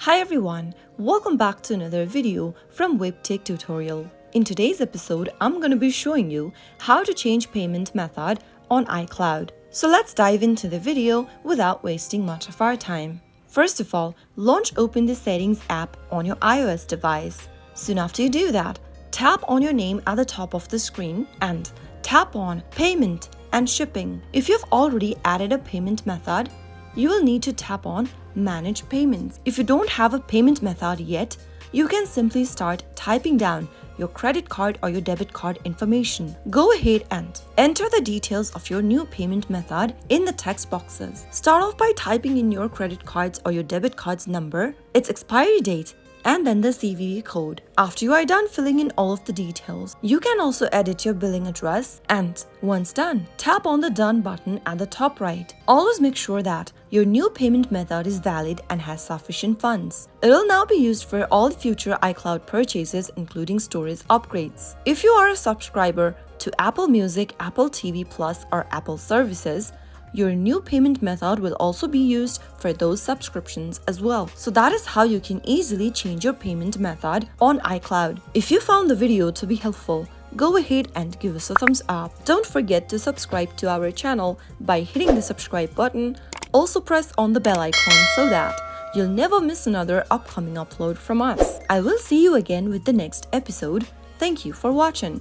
Hi everyone, welcome back to another video from Webtech Tutorial. In today's episode, I'm going to be showing you how to change payment method on iCloud. So let's dive into the video without wasting much of our time. First of all, launch Open the Settings app on your iOS device. Soon after you do that, tap on your name at the top of the screen and tap on Payment and Shipping. If you've already added a payment method, you will need to tap on Manage Payments. If you don't have a payment method yet, you can simply start typing down your credit card or your debit card information. Go ahead and enter the details of your new payment method in the text boxes. Start off by typing in your credit card's or your debit card's number, its expiry date, and then the CVV code. After you are done filling in all of the details, you can also edit your billing address, and once done, tap on the Done button at the top right. Always make sure that your new payment method is valid and has sufficient funds. It will now be used for all future iCloud purchases, including storage upgrades. If you are a subscriber to Apple Music, Apple TV Plus, or Apple services, your new payment method will also be used for those subscriptions as well. So that is how you can easily change your payment method on iCloud. If you found the video to be helpful, go ahead and give us a thumbs up. Don't forget to subscribe to our channel by hitting the subscribe button. Also press on the bell icon so that you'll never miss another upcoming upload from us. I will see you again with the next episode. Thank you for watching.